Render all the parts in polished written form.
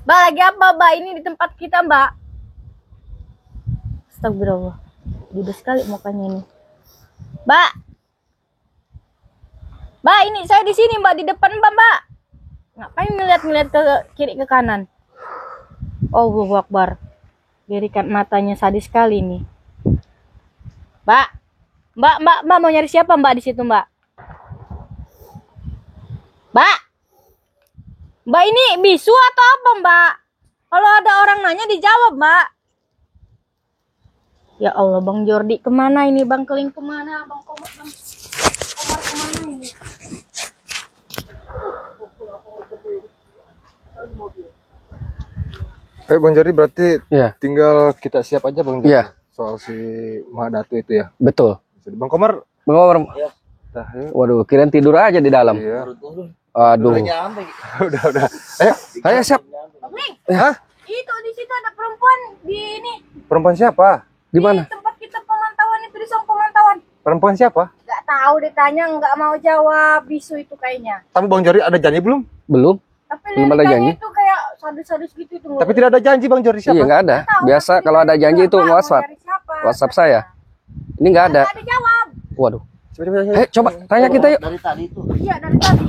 Mbak, lagi apa, Mbak? Ini di tempat kita, Mbak. Astagfirullah. Gede sekali mukanya ini. Mbak. Mbak, ini saya di sini, Mbak, di depan, Mbak. Ngapain ngeliat-ngeliat ke kiri ke kanan? Allahu Akbar. Lirikan matanya sadis sekali nih. Mbak. Mbak mau nyari siapa, Mbak, di situ, Mbak? Mbak. Mbak, ini bisu atau apa, Mbak? Kalau ada orang nanya dijawab, Mbak. Ya Allah, Bang Jordi kemana ini? Bang Keling kemana? Bang Komar kemana ini? Bang Jordi berarti Ya, tinggal kita siap aja Bang Jordi. Iya. Soal si Mahadatu itu ya. betul. Bang Komar. Bang Omar, Nah, yuk. waduh, kirain tidur aja di dalam. Iya. Aduh. udah. Ayo siap. Bang Ling, Hah? itu di situ ada perempuan di ini. Perempuan siapa? Di mana? Tempat kita pemantauan itu di song pemantauan. Perempuan siapa? Gak tahu ditanya nggak mau jawab, bisu itu kayaknya. Tapi Bang Jordi ada janji belum? Belum. Tapi Belum ada lirikannya janji. itu kayak sadis-sadis gitu itu. Tapi tidak ada janji Bang Jordi siapa? Iya, nggak ada. Tahu, Biasa tapi kalau ada ditanya janji itu Mbak, mau WhatsApp. nyari siapa? WhatsApp saya. Ini nggak ada. Nggak ada jawab. Waduh. Coba. Coba tanya kita yuk. Dari tadi itu. Iya dari tadi.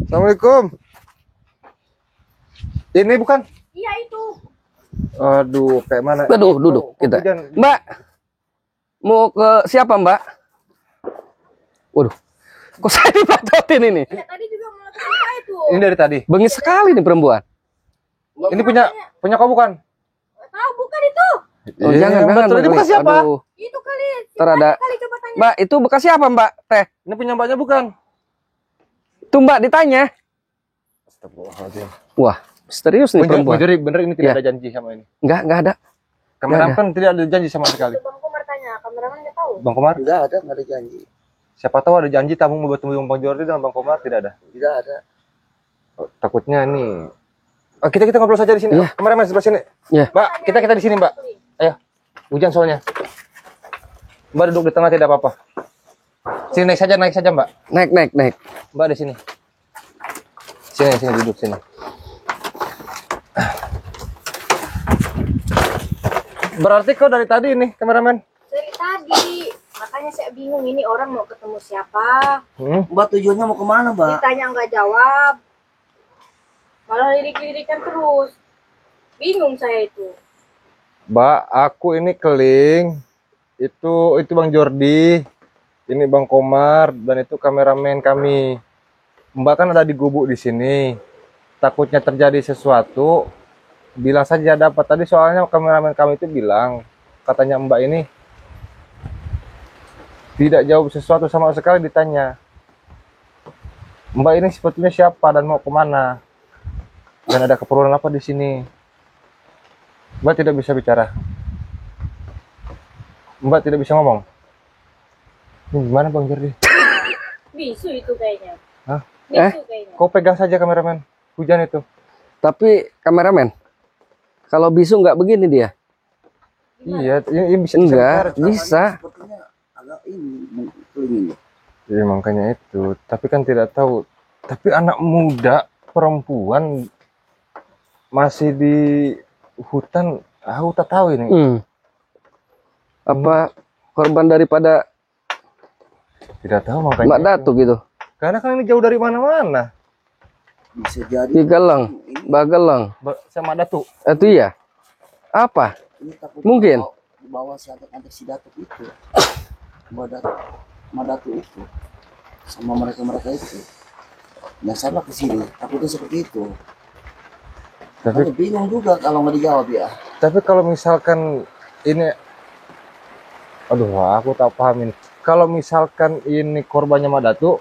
Assalamualaikum. Ini bukan? Iya itu. Aduh, kayak mana? Aduh, duduk kita. hujan. Mbak, mau ke siapa, Mbak? Waduh. Kok saya dipatotin ini? Iya tadi juga melakukan apa itu. Ini dari tadi. Bengis sekali nih perempuan. Ini punya kau bukan? Nggak tahu bukan itu. Oh, Iya, jangan, betul. Bang Ini bekas Gelis. siapa? Aduh. Itu kali. Ntar ada. Kali coba tanya. Mbak, itu bekas siapa, Mbak? Teh. Ini punya mbaknya bukan? Tuh, Mbak, ditanya. Astagfirullahaladzim. Wah, misterius nih Bang perempuan. Jordi bener ini tidak Iya. ada janji sama ini. Nggak ada. Kameramen kan tidak ada janji sama sekali. Bang Komar tanya, kameramen nggak tahu. Bang Komar, Tidak ada, nggak ada janji. siapa tahu ada janji tamu mau bertemu Bang Jordi dengan Bang Komar, tidak ada. Tidak ada. Oh, takutnya nih. Oh, kita ngobrol saja di sini. Iya. Kameramen sebelah sini. Iya. Mbak, kita di sini, Mbak. Ayo. Hujan soalnya. Mbak duduk di tengah tidak apa-apa. Sini naik saja, Mbak. Naik. Mbak di sini. Sini duduk sini. Berarti kau dari tadi ini, kameramen. Dari tadi. Makanya saya bingung ini orang mau ketemu siapa. Mbak tujuannya mau kemana, Mbak? Ditanya nggak jawab. Malah lirik-lirikan terus. Bingung saya itu. Mbak, aku ini Keling. Itu Bang Jordi. Ini Bang Komar dan itu kameramen kami. Mbak kan ada di gubuk di sini. Takutnya terjadi sesuatu, bilang saja dapat. Tadi soalnya kameramen kami itu bilang, katanya Mbak ini tidak jawab sesuatu sama sekali ditanya. Mbak ini sebetulnya siapa dan mau kemana? Dan ada keperluan apa di sini? Mbak tidak bisa bicara. Mbak tidak bisa ngomong. Ini gimana Bang Jordi? Bisu itu kayaknya. Hah? Bisu kayaknya. Kau pegang saja kameramen. Hujan itu. Tapi kameramen, kalau bisu nggak begini dia. Iya, ini bisa Enggak, bisa. Sepertinya agak ini, Keling ini. Iya makanya itu. Tapi kan tidak tahu. Tapi anak muda perempuan masih di hutan. Aku tak tahu ini. Apa korban daripada Tidak tahu makanya. Mbak itu. Datu gitu? Karena kan ini jauh dari mana-mana. Bisa jadi. Di Gelang, Mbak Gelang. Sama Datu. Itu iya. Apa? Ini takut Mungkin. Bawa si anak-anak si Datuk itu. Mbak Datu itu. Sama mereka itu. Yang salah ke sini. Takutnya seperti itu. Tapi Bingung juga kalau nggak dijawab ya. Tapi kalau misalkan ini, aduh, aku tak paham ini. Kalau misalkan ini korbannya Madatu,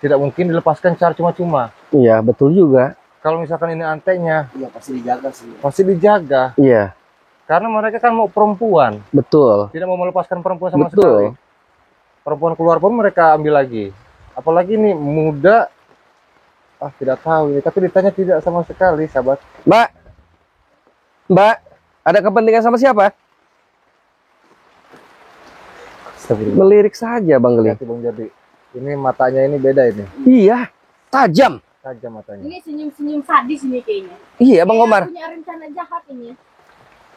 tidak mungkin dilepaskan secara cuma-cuma. Iya, betul juga. Kalau misalkan ini antenya, Iya pasti dijaga sih. pasti dijaga. Iya, Karena mereka kan mau perempuan, betul. tidak mau melepaskan perempuan sama Betul. sekali. Perempuan keluar pun mereka ambil lagi. Apalagi ini muda, tidak tahu ini. Tapi ditanya tidak sama sekali, sahabat. Mbak, ada kepentingan sama siapa? Melirik saja, Bang Geling. Hati-hati Bang Jordi. Ini matanya ini beda ini. Iya, tajam. tajam matanya. Ini senyum-senyum sadis ini kayaknya. Iya Bang Kayak Komar. punya rencana jahat ini.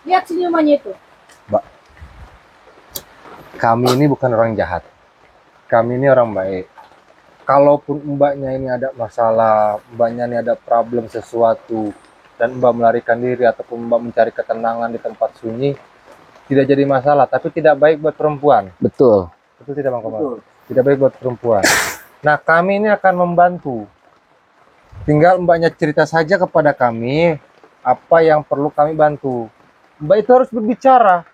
Lihat senyumannya itu. Mbak, kami ini bukan orang jahat. Kami ini orang baik. Kalaupun mbaknya ini ada masalah, mbaknya ini ada problem sesuatu, dan mbak melarikan diri ataupun mbak mencari ketenangan di tempat sunyi, tidak jadi masalah. Tapi tidak baik buat perempuan. Betul. Betul tidak Bang Komar? Betul. Tidak baik buat perempuan. Nah, kami ini akan membantu. Tinggal mbaknya cerita saja kepada kami apa yang perlu kami bantu. Mbak itu harus berbicara.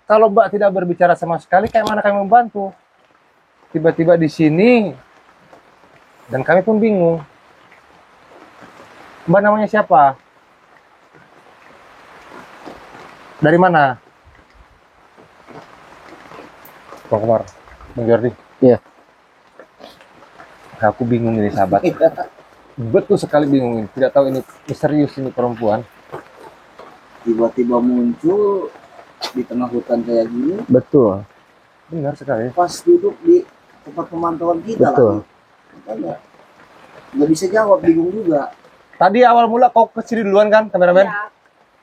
Kalau mbak tidak berbicara sama sekali, kayak mana kami membantu? Tiba-tiba di sini, dan kami pun bingung. Mbak namanya siapa? Dari mana? Bang Komar, Bang Jordi. Iya. Aku bingung ini sahabat. Betul sekali bingung ini. Tidak tahu ini misterius ini perempuan. Tiba-tiba muncul di tengah hutan kayak gini, Betul. Benar sekali. pas duduk di tempat pemantauan kita Betul. lagi. Makanya nggak bisa jawab, bingung juga. Tadi awal mula kau ke sini duluan kan, kameramen? Ya,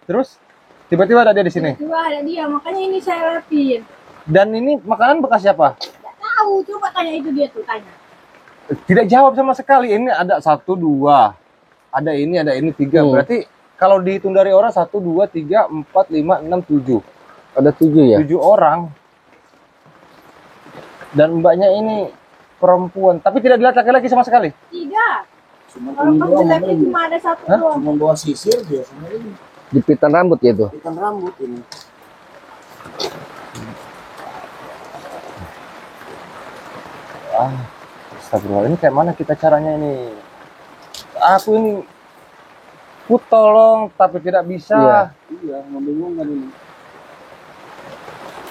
Terus tiba-tiba ada dia di sini. coba ada dia, makanya ini saya rapin. Dan ini makanan bekas siapa? Nggak tahu, coba tanya itu dia tuh, tanya. Tidak jawab sama sekali. Ini ada 1, 2. Ada ini 3. Berarti kalau dihitung dari orang 1, 2, 3, 4, 5, 6, 7. Ada 7 ya? 7 orang. Dan mbaknya ini perempuan, tapi tidak dilihat laki-laki sama sekali. Tidak. Cuma Kalau ini kamu doang, jeleknya ini. cuma ada satu Hah? doang. Cuma bawa sisir dia sama ini. Jepitan rambut gitu. Ikan rambut ini. Astagfirullah, ini kayak mana kita caranya ini? Aku ini ku tolong tapi tidak bisa. Iya. Iya, membingungkan ini.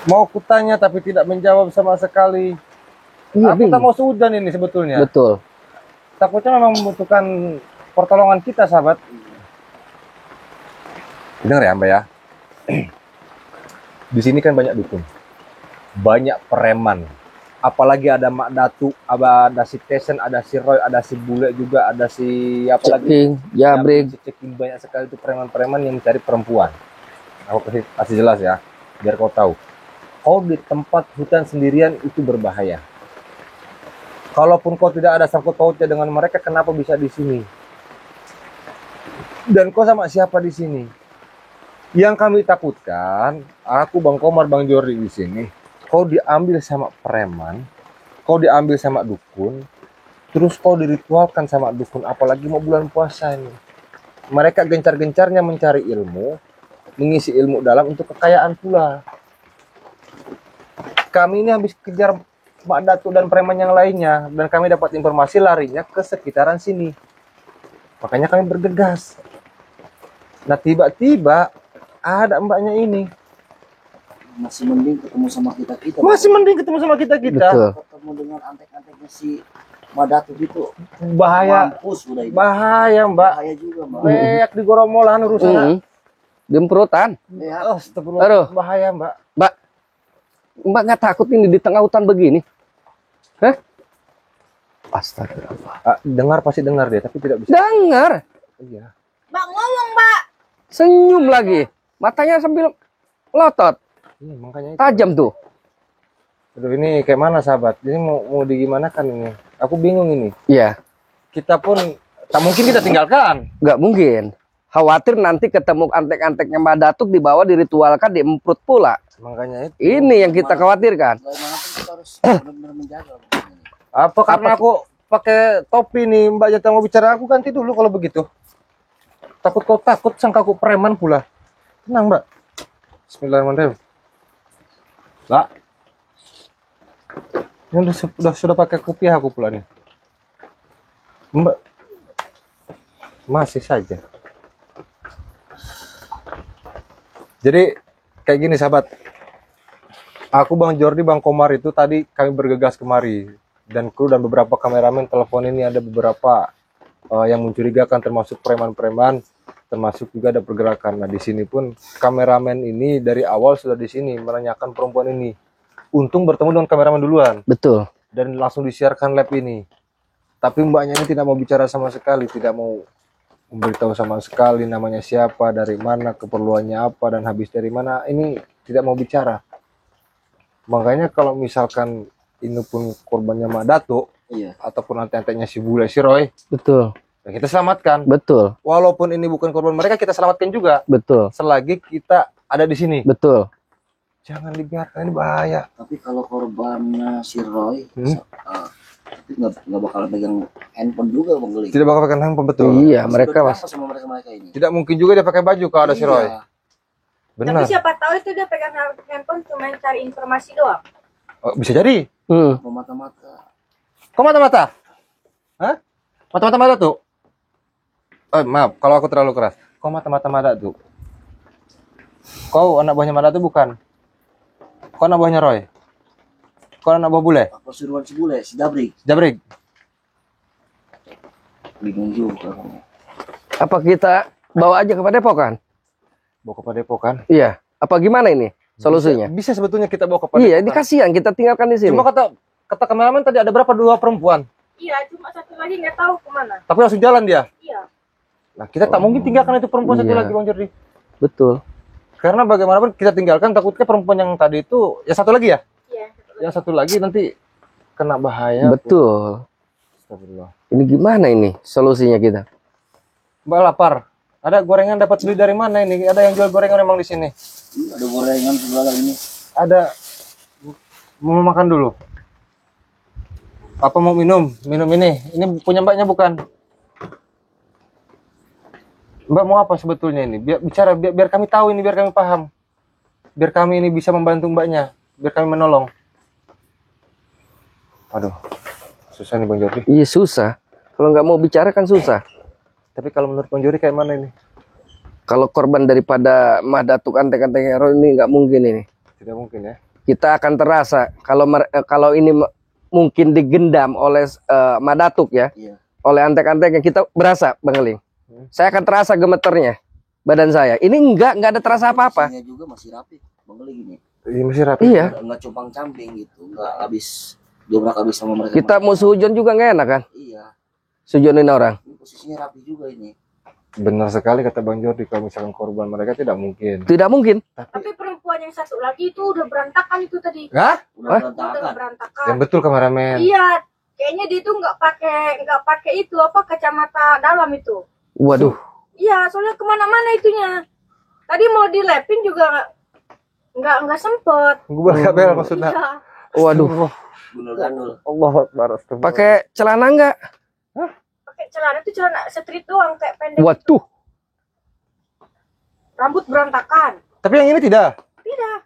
Mau kutanya tapi tidak menjawab sama sekali. Iya, Aku tak bingung. mau sehujan ini sebetulnya. Betul. Takutnya memang membutuhkan pertolongan kita, sahabat. Dengar ya, Mbak ya. Di sini kan banyak dukun. Banyak preman. Apalagi ada Mak Datu, ada si Tesen, ada si Roy, ada si Bule juga, ada si apa lagi? Ceking, jabrik. Si Ceking, banyak sekali itu preman-preman yang mencari perempuan. Aku kasih jelas ya, biar kau tahu. Kau di tempat hutan sendirian itu berbahaya. Kalaupun kau tidak ada sangkut pautnya dengan mereka, kenapa bisa di sini? Dan kau sama siapa di sini? Yang kami takutkan, aku Bang Komar, Bang Jordi di sini. Kau diambil sama preman, kau diambil sama dukun, terus kau diritualkan sama dukun. Apalagi mau bulan puasa ini. Mereka gencar-gencarnya mencari ilmu, mengisi ilmu dalam untuk kekayaan pula. Kami ini habis kejar Mak Datu dan preman yang lainnya, dan kami dapat informasi larinya ke sekitaran sini. Makanya kami bergegas. Nah, tiba-tiba ada mbaknya ini. Masih mending ketemu sama kita. Masih mending ketemu sama kita-kita. Betul. Ketemu dengan antek-anteknya si Madatu gitu. Bahaya, Mampus udah ini. bahaya mbak. Bahaya juga, Mbak. Banyak di goromolan urusan. Gemprotan. Ya, Astagfirullah, Aduh. bahaya mbak. Mbak, Mbak nggak takut ini di tengah hutan begini? Hah? Astagfirullah. Dengar pasti dengar dia, tapi tidak bisa. Dengar. Iya. Mbak ngomong, Mbak. Senyum lagi. Matanya sambil lotot. Iya, makanya itu. Tajam tuh. Aduh, ini kayak mana sahabat? Ini mau digimanakan ini? Aku bingung ini. Iya. Kita pun tak mungkin kita tinggalkan. Nggak mungkin. Khawatir nanti ketemu antek-anteknya Mbak Datuk dibawa diritualkan, diemprut pula. Makanya itu. Ini yang kita khawatirkan. bagaimanapun kita harus benar-benar menjaga. Bang. Apa karena aku pakai topi nih, Mbak Jata mau bicara, aku ganti dulu kalau begitu. Takut kau takut, sangka aku preman pula. Tenang, Mbak. Bismillahirrahmanirrahim. Mbak. Ini sudah pakai kopiah aku pula nih. Mbak. Masih saja. Jadi kayak gini sahabat. Aku Bang Jordi, Bang Komar itu tadi kami bergegas kemari. Dan kru dan beberapa kameramen telepon ini ada beberapa yang mencurigakan, termasuk preman-preman, termasuk juga ada pergerakan. Nah di sini pun kameramen ini dari awal sudah di sini menanyakan perempuan ini. Untung bertemu dengan kameramen duluan Betul. dan langsung disiarkan lab ini. Tapi mbaknya ini tidak mau bicara sama sekali, tidak mau memberitahu sama sekali namanya siapa, dari mana, keperluannya apa, dan habis dari mana. Ini tidak mau bicara. Makanya kalau misalkan ini pun korbannya Mak Datuk, Iya. ataupun nanti-nantinya si Bule, si Roy, Betul. ya kita selamatkan. Betul. Walaupun ini bukan korban mereka, kita selamatkan juga. Betul. Selagi kita ada di sini. Betul. Jangan dibiarkan, ini bahaya. Tapi kalau korbannya si Roy, tapi nggak bakal pegang handphone juga Bang Geling. Tidak bakal pakai handphone, betul. Iya, Pasti mereka udah mas. kenapa sama mereka ini. Tidak mungkin juga dia pakai baju kalau ada si Roy. Iya. Tapi Benar. siapa tahu itu dia pegang handphone cuma cari informasi doang. Oh, bisa jadi. Apa mata-mata. Kok mata-mata? Hah? Mata-mata Mak Datuk? Maaf, kalau aku terlalu keras. Kok mata-mata Mak Datuk? Kau anak buahnya Mak Datuk bukan? Kau anak buahnya Roy? Kau anak buah Bule? Apa suruhan si Bule, si Dabrik. Jabrik? Bingung juga. Apa kita bawa aja ke Padepokan? Bawa ke Padepokan? Iya. Apa gimana ini solusinya? Bisa sebetulnya kita bawa ke Padepokan. Iya, ini kasihan kita tinggalkan di sini. Cuma kata kameramen tadi ada berapa, 2 perempuan. Iya, cuma satu lagi nggak tahu kemana. Tapi langsung jalan dia. Iya. Nah, kita tak mungkin tinggalkan itu perempuan satu Iya. lagi, Bang Jordi. Betul. Karena bagaimanapun kita tinggalkan, takutnya perempuan yang tadi itu, ya satu lagi ya? Iya. Yang satu lagi nanti kena bahaya. Betul. Astagfirullah. Ini gimana ini solusinya kita? Mbak lapar. Ada gorengan dapat beli dari mana ini? Ada yang jual gorengan memang di sini? Ada gorengan segala ini. Ada. Mau makan dulu. Apa mau minum? Minum ini. Ini punya mbaknya bukan? Mbak mau apa sebetulnya ini? Biar kami tahu ini, biar kami paham. Biar kami ini bisa membantu mbaknya. Biar kami menolong. Aduh. Susah nih Bang Jordi. Iya susah. Kalau nggak mau bicara kan susah. Tapi kalau menurut Bang Jordi kayak mana ini? Kalau korban daripada Mah Datuk Antek-Antek Hero ini nggak mungkin ini. Tidak mungkin ya. Kita akan terasa kalau ini mungkin digendam oleh Mah Datuk ya, Iya. oleh antek-antek yang kita berasa, Bang Eling. Saya akan terasa gemeternya badan saya. Ini nggak ada terasa apa-apa. Posisinya juga masih rapi. Bang Geling gini. Ini masih rapi. Iya. Nggak compang camping gitu. Nggak habis dobrak habis sama mereka. Kita mau sehujan juga nggak enak kan? Iya. Sehujanin orang. Ini posisinya rapi juga ini. Benar sekali kata Bang Jordi, kalau misalkan korban mereka tidak mungkin. Tidak mungkin. Tapi perempuan yang satu lagi itu udah berantakan itu tadi. Hah? Udah Hah? Udah berantakan. berantakan. Yang betul kameramen. Iya, kayaknya dia tuh nggak pakai itu apa kacamata dalam itu. Waduh. Iya, soalnya kemana-mana itunya. Tadi mau dilepin juga nggak sempet. Gue bel maksudnya. Iya. Waduh. Gundul gandul. Allah Akbar. Astagfirullah. Pakai celana nggak? Pakai celana itu celana street doang kayak pendek. Waduh. Rambut berantakan. Tapi yang ini tidak. Tidak.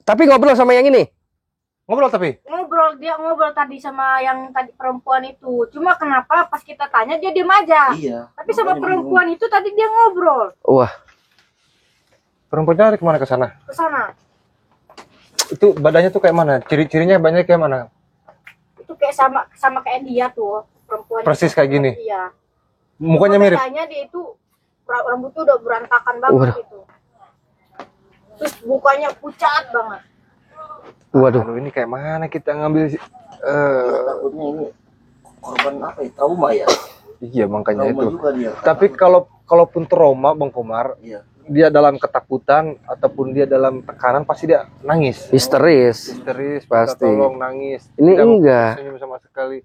Tapi ngobrol sama yang ini. Ngobrol tapi. Dia ngobrol tadi sama yang tadi perempuan itu. Cuma kenapa pas kita tanya dia diem aja. Iya. Tapi sama Makanya perempuan itu tadi dia ngobrol Wah. Perempuannya lari kemana ke sana? ke sana. Itu badannya tuh kayak mana? Ciri-cirinya banyak kayak mana? Itu kayak sama kayak dia tuh perempuan. Persis kayak gini. Iya. Mukanya mirip. Bedanya dia itu rambutnya udah berantakan banget Waduh. gitu. Terus mukanya pucat banget. Waduh. Aduh, ini kayak mana kita ngambil Takutnya ini korban apa ya? Trauma ya. iya makanya Trauma itu. juga dia. Tapi kalaupun trauma Bang Komar, Iya. dia dalam ketakutan ataupun dia dalam tekanan pasti dia nangis. Histeris. Histeris, Pasti. minta tolong, nangis. Ini Tidak enggak. senyum sama sekali.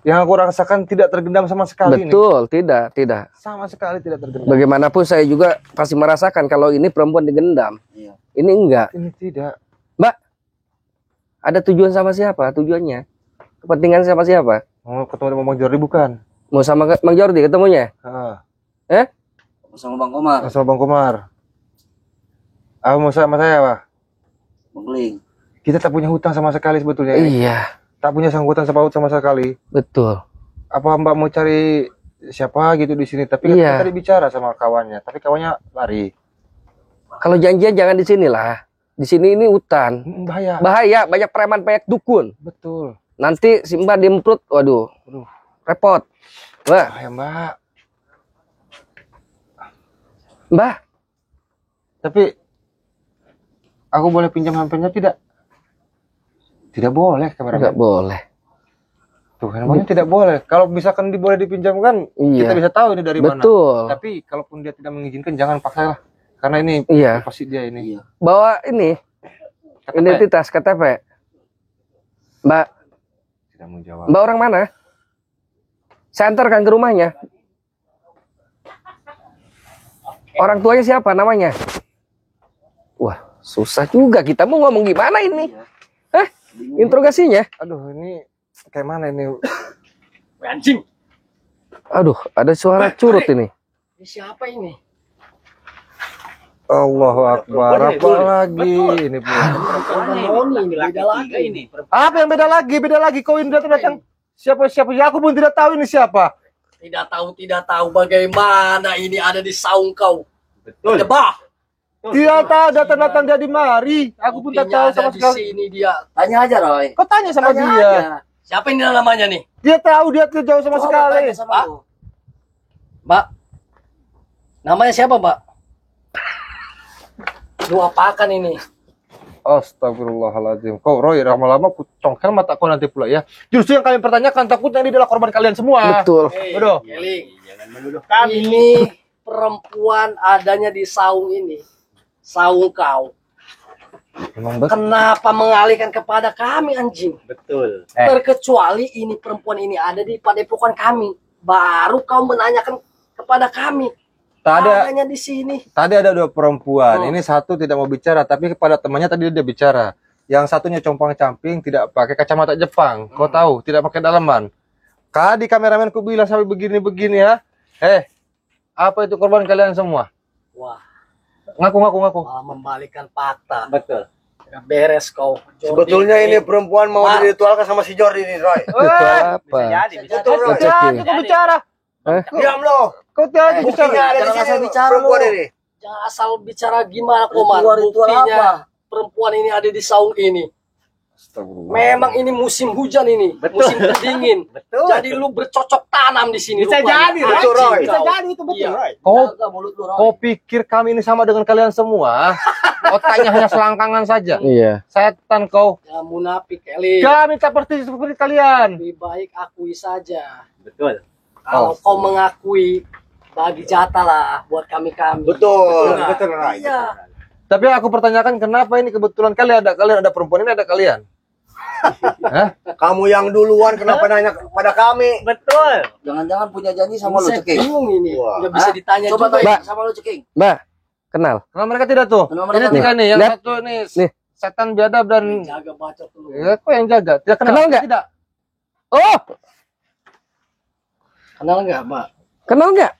Yang aku rasakan tidak tergendam sama sekali nih. Betul, tidak. Sama sekali tidak tergendam. Bagaimanapun saya juga pasti merasakan kalau ini perempuan digendam. Iya. Ini enggak. Ini tidak. Mbak, ada tujuan sama siapa? Tujuannya? Kepentingan sama siapa? Mau ketemu sama Bang Jordi bukan? Mau sama Bang Jordi ketemunya? Heeh. Sama Bang Komar. Sama Bang Komar. Apa mau sama saya, Pak? Bang Geling. Kita tak punya hutang sama sekali sebetulnya. Iya, Tak punya sangkutan sepaut sama sekali. betul. Apa Mbak mau cari siapa gitu di sini? Tapi kan Iya. kita tadi bicara sama kawannya, tapi kawannya lari. Kalau janjian jangan di sini lah. Di sini ini hutan. Bahaya. Bahaya, banyak preman, banyak dukun. Betul. Nanti si Mbak diemprut, waduh, Aduh, repot. Mbak, bahaya, Mbak. Mbak, Tapi aku boleh pinjam HP-nya tidak? Tidak boleh kameramen. nggak boleh. Tuh, namanya tidak boleh. Kalau misalkan boleh dipinjamkan, Iya. kita bisa tahu ini dari mana. Betul. Tapi kalaupun dia tidak mengizinkan, jangan paksa lah. Karena ini Iya. pasti dia ini. Iya. Bawa ini KTP. identitas KTP. Mbak, Tidak mau jawab. Mbak orang mana? Saya antarkan ke rumahnya. Orang tuanya siapa namanya? Wah, susah juga kita mau ngomong gimana ini? Hah? Interogasinya? Aduh, ini kayak mana ini? Anjing. Aduh, ada suara curut ini. Ini siapa ini? Allahu Akbar. Apa lagi ini pun? Noni, beda lagi ini. Apa yang beda lagi? Beda lagi. Kau ini datang siapa? Ya, aku pun tidak tahu ini siapa. Tidak tahu bagaimana ini ada di saung kau. Betul. Bah. Tidak tahu datang dari mari. Aku pun tak tahu sama di sekali. sini dia. Tanya aja Roy. Kau tanya sama Tanya dia. aja. Siapa ini namanya nih? Dia tahu dia tidak jauh sama Coba sekali. tanya sama Pak. lu. Mbak. Namanya siapa, Mbak? Lu apakan ini? Astagfirullahaladzim. Kau Roy, lama-lama ku congkel mata kau nanti pula ya. Justru yang kalian pertanyakan takutnya ini adalah korban kalian semua. Betul. Aduh. Keling. Jangan menuduh kami. Ini perempuan adanya di saung ini. Saung kau. Emang betul. Kenapa mengalihkan kepada kami, anjing? Betul. Terkecuali ini perempuan ini ada di padepokan kami. Baru kau menanyakan kepada kami. Adanya di sini. Tadi ada dua perempuan. Oh. Ini satu tidak mau bicara, tapi kepada temannya tadi dia bicara. Yang satunya compang-camping, tidak pakai kacamata Jepang. Kau tahu, tidak pakai dalaman. Tadi kameramen ku bilang sampai begini-begini ya. Apa itu korban kalian semua? Wah, Ngaku. malah membalikkan fakta. Betul. Gak beres kau. Sebetulnya ini perempuan mau Pak. diritualkan sama si Jordi nih, Roy. Itu apa? Betul, Roy. Oke. Kau bicara. Diam lo. Kau tidak bicara. Buktinya ada di jangan sini asal bicara perempuan lu. ini. Jangan asal bicara gimana, Komar. Ritual Buktinya apa? perempuan ini ada di saung ini. Astagfirullah. Memang ini musim hujan ini. Musim terdingin. Jadi lu bercocok tanam di sini. Bisa rupanya. jadi, betul, Anjing Roy. kau. Bisa jadi, itu betul, Roy. Kau Jaga mulut lu Roy. Kau pikir kami ini sama dengan kalian semua? Otaknya hanya selangkangan saja. Iya. Setan kau. Jangan munafik, Eli. Kami tak seperti kalian. Lebih baik akui saja. Betul. Kalau kau mengakui, bagi jatah lah buat kami-kami. Betul, Nah, betul, Roy. Iya. Tapi aku pertanyakan kenapa ini kebetulan kalian ada perempuan ini ada kalian. Hah? Kamu yang duluan kenapa nanya kepada kami? Betul. Jangan-jangan punya janji sama lu Saya Ceking. bingung ini. Wah. Nggak bisa Hah? ditanya Coba juga. tanya Mbak. sama lu Ceking. Mbak, kenal. Kenapa mereka tidak tuh? Kenapa Ini mereka tiga nih, yang Lihat. satu nih Nih. setan biadab dan Jaga bacot lu. ya, kok yang jaga? Tidak kenal, Kenal nggak? Tidak. Oh, Kenal nggak, Mbak? kenal nggak?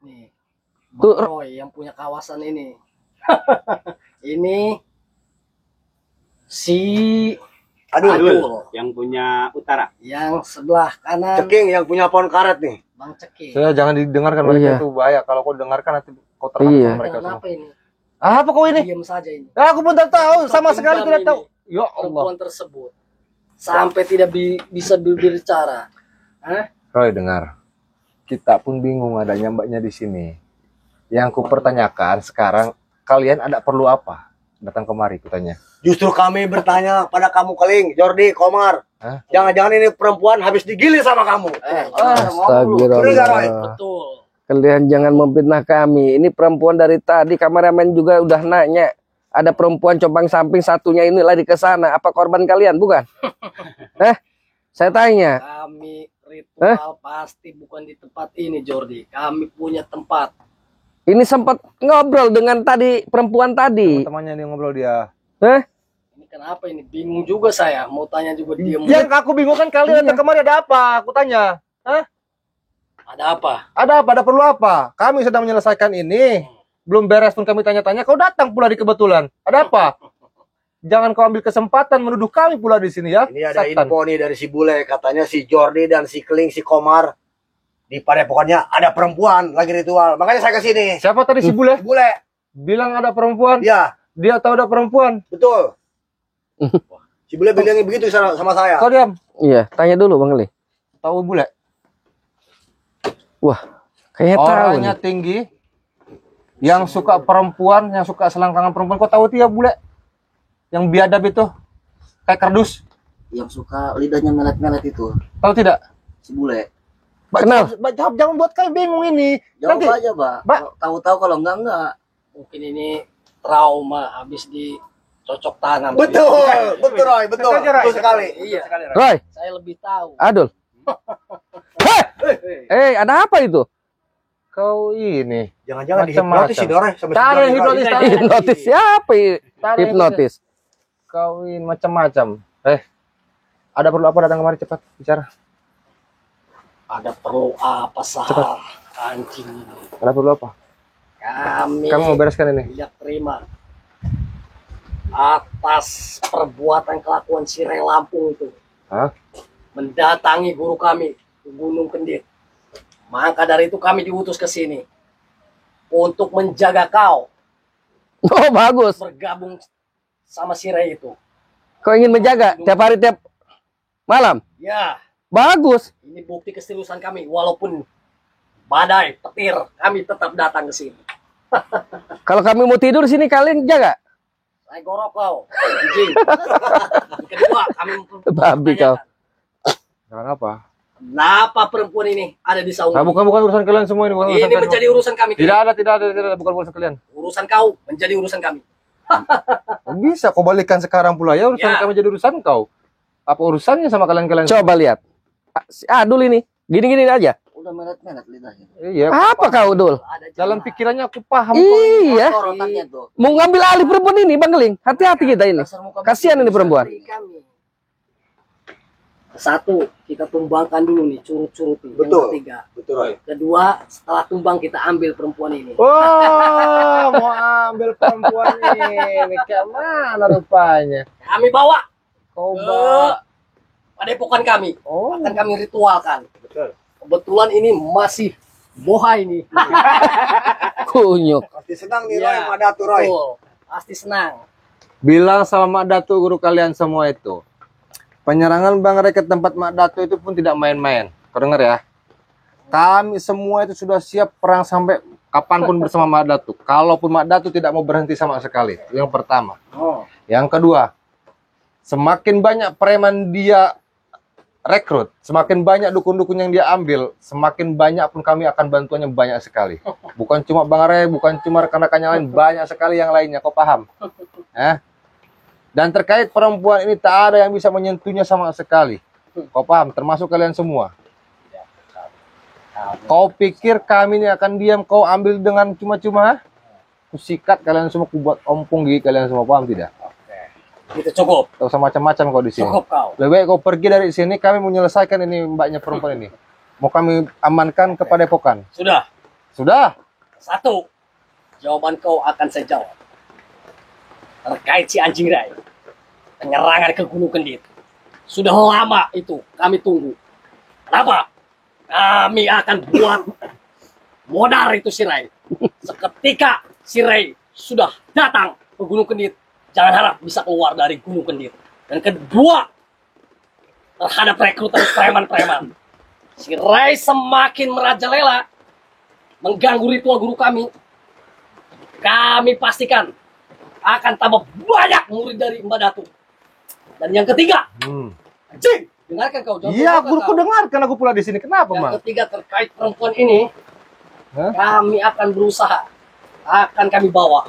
Nih, Tuh, Bang Roy yang punya kawasan ini. Ini si Aduh, yang punya utara. yang sebelah kanan Ceking yang punya pohon karet nih. Bang Ceki. Saya jangan didengarkan mereka Iya. itu bahaya. Kalau kau dengarkan nanti kau terhadap Iya. mereka semua. Kenapa ini? Apa kau ini? Diam saja ini. Aku pun tak tahu, sama Kau sekali pinjam tidak ini, tahu. Ya Allah. Perempuan tersebut sampai tidak bisa berbicara. Hah? Roy dengar. Kita pun bingung adanya mbaknya di sini. Yang ku pertanyakan sekarang, kalian ada perlu apa? Datang kemari kutanya. Justru kami bertanya pada kamu Keling, Jordi, Komar. Hah? Jangan-jangan ini perempuan habis digilir sama kamu. Astagfirullah. Betul. Kalian jangan memfitnah kami. Ini perempuan dari tadi kameramen juga udah nanya. Ada perempuan compang samping satunya ini lari ke sana. Apa korban kalian? Bukan? Saya tanya. Kami ritual pasti bukan di tempat ini, Jordi. Kami punya tempat. Ini sempat ngobrol dengan tadi perempuan tadi. Temannya ini ngobrol dia. Ini kenapa ini? Bingung juga saya. Mau tanya juga diam. Yang aku bingung kan kalian datang kemari ada apa? Aku tanya. Ada apa? Ada apa? Ada perlu apa? Kami sedang menyelesaikan ini. Belum beres pun kami tanya-tanya. Kau datang pula di kebetulan. Ada apa? Jangan kau ambil kesempatan menuduh kami pula di sini ya. Ini ada Setan. info nih dari si Bule, katanya si Jordi dan si Keling, si Komar di padepokannya ada perempuan lagi ritual. Makanya saya ke sini. Siapa tadi si Bule? Bule, Bilang ada perempuan. ya, Dia tahu ada perempuan. betul. Si Bule bilangnya begitu sama saya. Kau diam. Iya, tanya dulu Bang Li. Tahu Bule? Wah, kayaknya tahu Orangnya nih. tinggi. Yang suka perempuan, yang suka selangkangan perempuan. Kau tahu dia Bule? Yang biadab itu. Kayak kardus. yang suka lidahnya melet-melet itu, Tahu tidak? si bule. Kenal? Jawab, jangan buat kalian bingung ini. Jawab Nanti aja, Mbak. Mbak. Tahu-tahu kalau enggak. Mungkin ini trauma habis dicocok tanam. Betul, betul Roy, betul. Betul sekali. Iya. Roy, Saya lebih tahu. Adul. Ada apa itu? kau ini. Jangan-jangan Macam-macam. dihipnotis ini orang sama si Cari Johnny, Roy. hipnotis, cari. Hipnotis siapa? Cari Hipnotis. Kau ini macam-macam. Ada perlu apa datang kemari cepat bicara. Ada perlu apa sah? Anjing ini. Ada perlu apa? Kami Kamu mau bereskan ini? tidak terima atas perbuatan kelakuan si Ray Lampung itu. Hah? Mendatangi guru kami ke Gunung Kendit. Maka dari itu kami diutus ke sini untuk menjaga kau Oh, bagus. bergabung sama si Ray itu. Kau ingin menjaga tiap hari tiap malam. Ya, Bagus. ini bukti keseriusan kami. Walaupun badai, petir, kami tetap datang ke sini. Kalau kami mau tidur sini kalian jaga. Saya gorok kau, anjing. Yang kedua, kami Babi kau. Jangan apa? Kenapa perempuan ini ada di saung? Nah, bukan urusan kalian semua ini. Bukan urusan Ini kalian menjadi semua. urusan kami. Tidak ada. Bukan urusan kalian. Urusan kau menjadi urusan kami. Bisa kau balikan sekarang pula ya urusan Ya. kami jadi urusan kau. Apa urusannya sama kalian-kalian? Coba lihat. Si Adul ini. Gini-gini aja. Udah melet-melet lidahnya. Iya. Apa kau, Dul? Ada Dalam jamaah. pikirannya aku paham. Iya. Kotor otaknya tuh. Mau ngambil alih perempuan ini, Bang Geling. Hati-hati kita ini. Dasar muka Kasihan ini perempuan. Kami. Satu, kita tumbangkan dulu nih curut-curut nih. Betul. Yang ketiga. Betul Roy. Kedua, setelah tumbang kita ambil perempuan ini. Oh, mau ambil perempuan ini. Kayak mana rupanya? Kami bawa Kau ke bawa. padepokan kami. Oh. Akan kami ritualkan. Betul. Kebetulan ini masih boha ini. Kunyuk. Pasti senang nih Roy Iya, sama Datu Roy. Betul. Pasti senang. Bilang sama Mak Datu guru kalian semua itu. Penyerangan Bang Ray ke tempat Mak Datu itu pun tidak main-main. Kau dengar ya? Kami semua itu sudah siap perang sampai kapanpun bersama Mak Datu. Kalaupun Mak Datu tidak mau berhenti sama sekali. Itu yang pertama. Oh. Yang kedua, semakin banyak preman dia rekrut, semakin banyak dukun-dukun yang dia ambil, semakin banyak pun kami akan bantuannya banyak sekali. Bukan cuma Bang Ray, bukan cuma rekan-rekan yang lain, banyak sekali yang lainnya. Kau paham? Dan terkait perempuan ini tak ada yang bisa menyentuhnya sama sekali. Kau paham? Termasuk kalian semua. Kau pikir kami ini akan diam? Kau ambil dengan cuma-cuma? Kusikat kalian semua, kubuat ompong gigi kalian semua. Paham tidak? Itu cukup. Tak usah macam-macam kau di sini. Cukup kau. Lebih baik kau pergi dari sini. Kami menyelesaikan ini mbaknya perempuan ini. Mau kami amankan ke padepokan. Sudah. Sudah. Satu, jawaban kau akan saya jawab. Terkait si anjing Ray, penyerangan ke Gunung Kendit. Sudah lama itu kami tunggu. Kenapa? Kami akan buat modar itu si Ray. Seketika si Ray sudah datang ke Gunung Kendit, jangan harap bisa keluar dari Gunung Kendit. Dan kedua, terhadap rekrutan preman-preman. Si Ray semakin merajalela mengganggu ritual guru kami. Kami pastikan akan tambah banyak murid dari Mbak Datu. Dan yang ketiga, anjing, dengarkan kau. jangan Iya, lupakan aku kau. dengarkan aku pula di sini. Kenapa, Yang Mang? ketiga terkait perempuan ini, Hah? kami akan berusaha, akan kami bawa.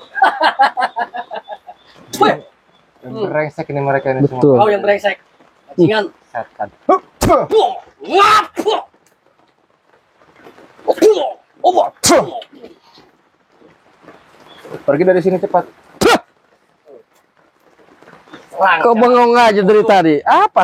Weh, Yang brengsek ini mereka ini Betul. semua. kau yang brengsek, bajingan. Setan. Pergi dari sini cepat. Serang, Kau bengong aja dari tadi. Apa?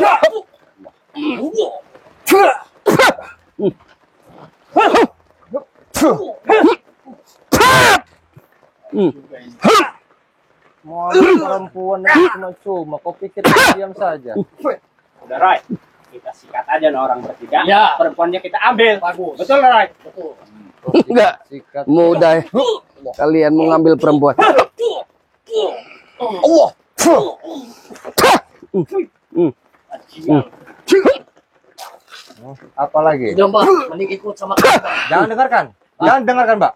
Mau ambil perempuan yang cuma-cuma. Kau pikir diam saja. Udah Roy, kita sikat aja no orang bertiga. Ya. Perempuannya kita ambil. Bagus. Betul Roy? Betul. Enggak. Sikat. Mudah. Kalian mau ngambil perempuan. Allah. Apa lagi? Udah Mbak, mending ikut sama kami. Mbak. Jangan dengarkan. Jangan dengarkan, Mbak.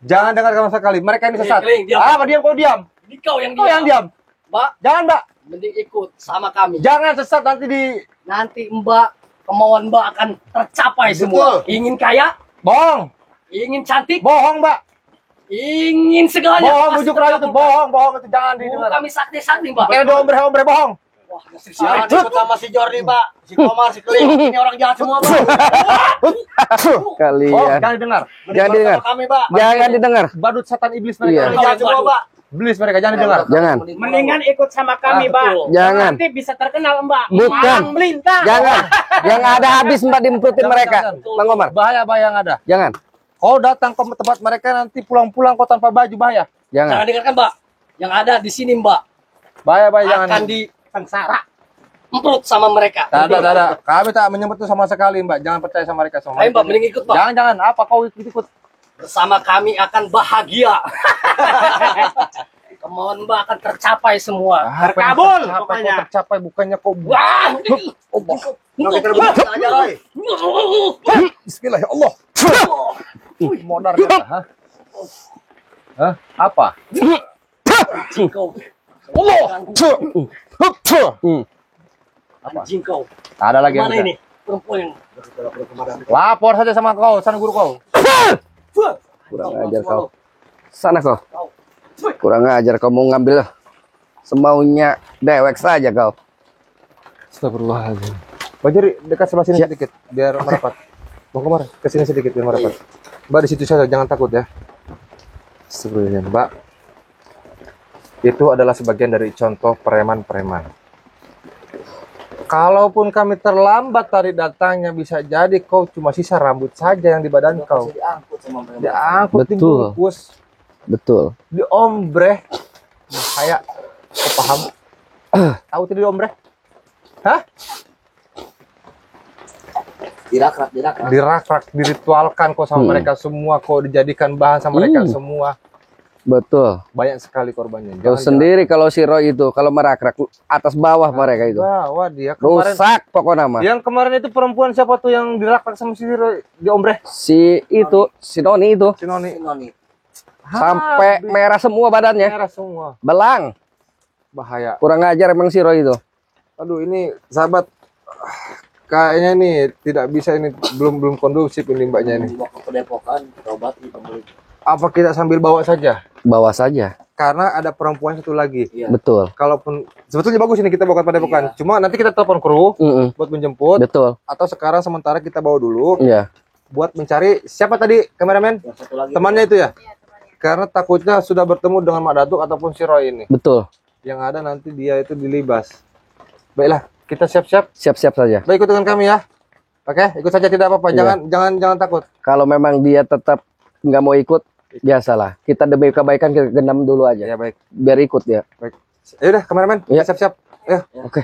Jangan dengarkan sama sekali. Mereka ini sesat. Keling, diam. Apa diam? Kau diam. Ini kau yang Kau yang diam. Mbak, Jangan, Mbak. Mending ikut sama kami. Jangan sesat nanti di Nanti Mbak, kemauan Mbak akan tercapai semua. Ingin kaya, bohong. ingin cantik, Bohong, Mbak. ingin segalanya. Bohong, Pasti bujuk rayu itu terkabulkan. bohong itu jangan Oh, didengar. kami sakti-sakti, Mbak. Kayak ada ombre bohong. Wah, Jangan ikut sama si Jordi, Pak. Si Komar, si Keling. Ini orang jahat semua, Pak. Bohong, Kalian. jangan didengar. Jangan didengar. Sama kami, Pak. Jangan didengar. Badut setan iblis Iya. mereka. Orang jahat semua, Pak. Iblis mereka jangan didengar. Jangan. Mendingan ikut sama kami, Mbak. betul. Jangan. Nanti bisa terkenal, Mbak. Bukan. Malang melintang. Jangan. Yang ada habis Mbak dimperutin Jangan, mereka. jangan. Bang Omar. Bahaya yang ada. Jangan. Kau datang ke tempat mereka nanti pulang-pulang kau tanpa baju bahaya. Jangan Jangan. dengarkan, Mbak. Yang ada di sini, Mbak, Bahaya jangan. akan disengsara. Emprut sama mereka. Tidak ada. Kami tak menyebut itu sama sekali, Mbak. Jangan percaya sama mereka semua. Ayo, Mbak, mending ikut, Mbak. Jangan. Apa kau ikut? Bersama kami akan bahagia. Kemauan Mbak akan tercapai semua. Terkabul, Kau pokoknya. tercapai bukannya kau. Wah, Nah, kita rebut aja, Roy. Bismillah ya Allah. Modar kita, hah? Hah? Apa? anjing kau. Allah. Anjing kau. Ada lagi yang Mana bisa. ini? Perempuan yang Lapor saja sama kau, sana guru kau. Kurang ajar kau. Sana kau. Kurang ajar kau mau ngambil semaunya dewek saja kau. Astagfirullahaladzim. Bajari dekat sebelah sini sedikit biar merapat. Bang Komar, ke sini sedikit biar merapat. Mbak di situ saja, jangan takut ya. Astagfirullahaladzim, Mbak. Itu adalah sebagian dari contoh preman-preman. Kalaupun kami terlambat tadi datangnya, bisa jadi kau cuma sisa rambut saja yang di badan kau. Diangkut sama mereka. Diangkut, Betul. dibungkus, Betul. diombre. Kayak, kau paham? Tahu tidak diombre? Hah? Dirakrak. Dirakrak, diritualkan kok sama mereka semua, kok dijadikan bahan sama mereka semua. Betul. Banyak sekali korbannya. Kau sendiri kalau si Roy itu kalau merakrak atas bawah mereka itu. Wah, dia kemarin. Rusak pokoknya mah. Yang kemarin itu perempuan siapa tuh yang dirakrak sama si Roy, diombre? Si itu, si Noni itu Si Noni. Noni. sampai merah semua badannya. Merah semua. Belang. Bahaya. Kurang ajar emang si Roy itu. Aduh, ini sahabat, kayaknya nih tidak bisa, ini belum kondusif ini mbaknya ini. Dibawa ke Padepokan, berobat di pembeli. Apa kita sambil bawa saja? Bawa saja. Karena ada perempuan satu lagi. Iya. Betul. Kalaupun sebetulnya bagus ini kita bawa ke Padepokan. Iya. Cuma nanti kita telepon kru buat menjemput, Betul. atau sekarang sementara kita bawa dulu Iya. buat mencari siapa tadi kameramen? Yang satu lagi. Temannya itu ya? Karena takutnya sudah bertemu dengan Mak Datuk ataupun si Roy ini. Betul. Yang ada nanti dia itu dilibas. Baiklah, kita siap-siap. Siap-siap saja. Baik, ikut dengan kami ya. Oke, ikut saja, tidak apa-apa. Iya. Jangan takut. Kalau memang dia tetap nggak mau ikut, biasalah. Kita demi kebaikan kita genam dulu aja. Ya baik. Biar ikut dia. Baik. Ya udah, kameramen, Iya. siap-siap. Ayo. Oke.